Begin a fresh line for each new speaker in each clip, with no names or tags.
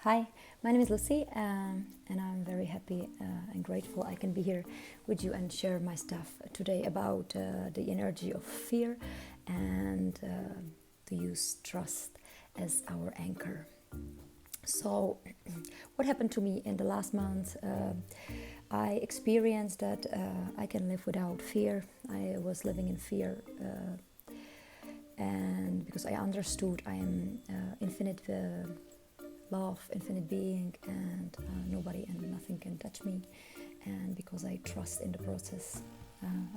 Hi, my name is Lucy, and I'm very happy and grateful I can be here with you and share my stuff today about the energy of fear and to use trust as our anchor. So, what happened to me in the last month? I experienced that I can live without fear. I was living in fear, and because I understood I am infinite. Love, infinite being, and nobody and nothing can touch me. And because I trust in the process,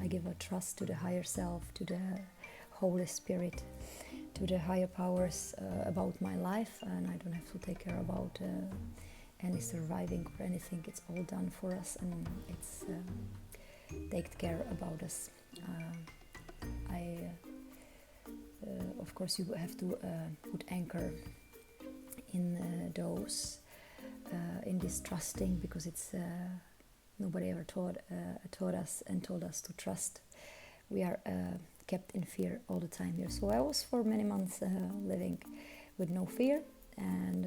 I give a trust to the higher self, to the Holy Spirit, to the higher powers about my life, and I don't have to take care about any surviving or anything. It's all done for us, and it's take care about us. Of course, you have to put anchor in those in this trusting, because it's nobody ever taught us and told us to trust. We are kept in fear all the time here. So I was for many months living with no fear, and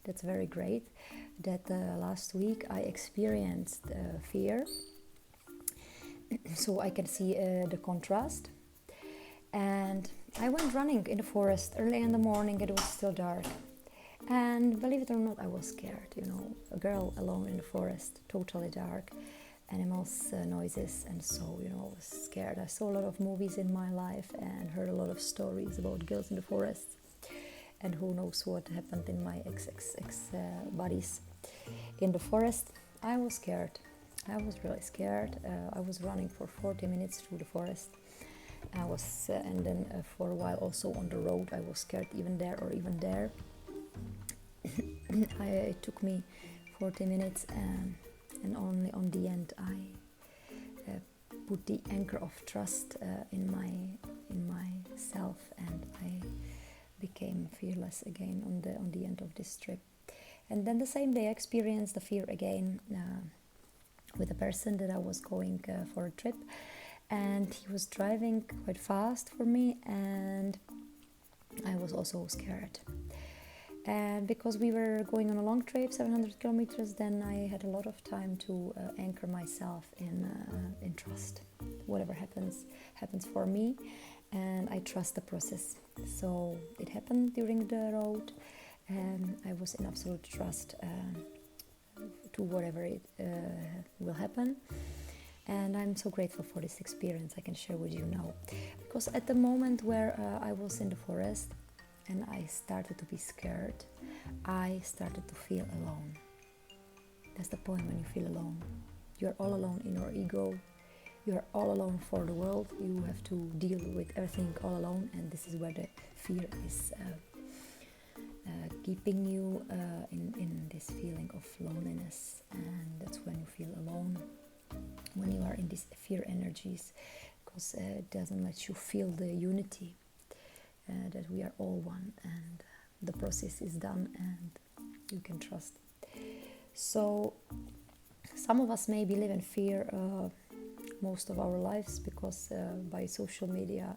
that's very great. That last week I experienced fear, so I can see the contrast. And I went running in the forest early in the morning. It was still dark. And believe it or not, I was scared, a girl alone in the forest, totally dark, animals, noises, and so, I was scared. I saw a lot of movies in my life and heard a lot of stories about girls in the forest, and who knows what happened in my ex buddies in the forest. I was scared. I was really scared. I was running for 40 minutes through the forest. And then for a while also on the road, I was scared even there. It took me 40 minutes, and only on the end I put the anchor of trust in myself, and I became fearless again on the end of this trip. And then the same day I experienced the fear again with a person that I was going for a trip, and he was driving quite fast for me, and I was also scared. And because we were going on a long trip, 700 kilometers, then I had a lot of time to anchor myself in trust. Whatever happens for me, and I trust the process. So it happened during the road, and I was in absolute trust to whatever it will happen. And I'm so grateful for this experience I can share with you now. Because at the moment where I was in the forest, and I started to be scared, I started to feel alone. That's the point when you feel alone. You're all alone in your ego. You're all alone for the world. You have to deal with everything all alone, and this is where the fear is keeping you in this feeling of loneliness. And that's when you feel alone, when you are in these fear energies, because it doesn't let you feel the unity. That we are all one, and the process is done, and you can trust. So some of us maybe live in fear most of our lives, because by social media,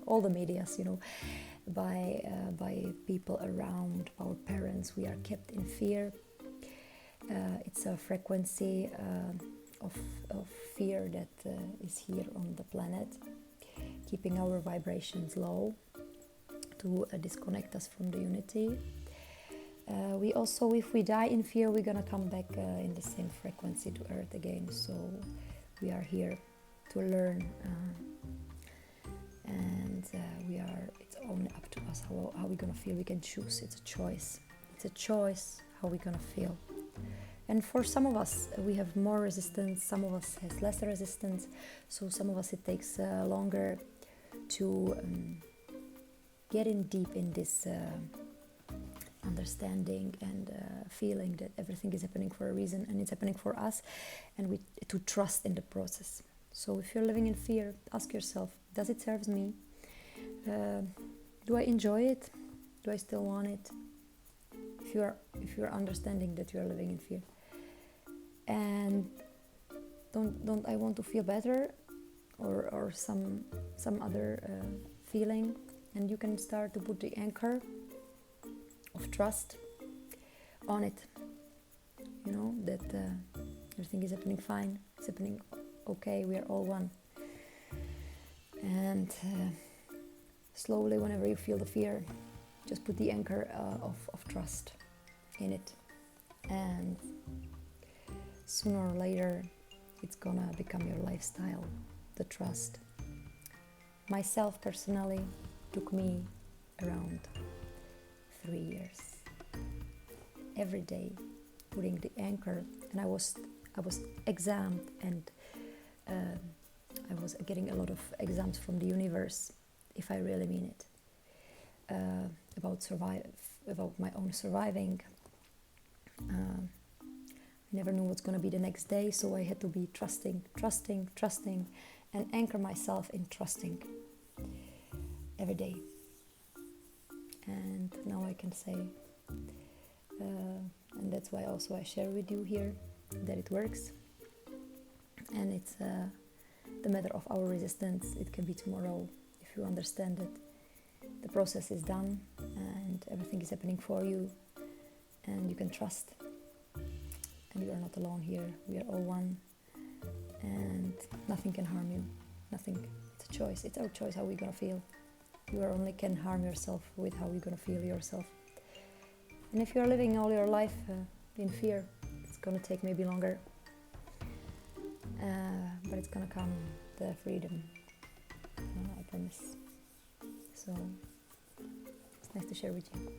all the medias, by people around, our parents, we are kept in fear. It's a frequency of fear that is here on the planet, keeping our vibrations low, to disconnect us from the unity. We also, if we die in fear, we're gonna come back in the same frequency to earth again. So we are here to learn, and it's only up to us how we're gonna feel. We can choose. It's a choice how we're gonna feel. And for some of us, we have more resistance, some of us has less resistance, so some of us it takes longer to get in deep in this understanding and feeling that everything is happening for a reason, and it's happening for us, and to trust in the process. So if you're living in fear, ask yourself, does it serve me? Do I enjoy it? Do I still want it? If you're understanding that you are living in fear, and don't I want to feel better, or some other feeling, and you can start to put the anchor of trust on it. You know, that everything is happening fine, it's happening okay, we are all one. And slowly, whenever you feel the fear, just put the anchor of trust in it. And sooner or later, it's gonna become your lifestyle, the trust. Myself personally, took me around 3 years. Every day, putting the anchor, and I was examined, and I was getting a lot of exams from the universe, if I really mean it, about my own surviving. I never knew what's going to be the next day, so I had to be trusting, and anchor myself in trusting every day. And now I can say, and that's why also I share with you here that it works. And it's the matter of our resistance. It can be tomorrow if you understand that the process is done and everything is happening for you, and you can trust. And you are not alone here. We are all one, and nothing can harm you. Nothing. It's a choice. It's our choice how we're gonna feel. You only can harm yourself with how you're gonna feel yourself. And if you're living all your life in fear, it's gonna take maybe longer, but it's gonna come, the freedom, I promise. So it's nice to share with you.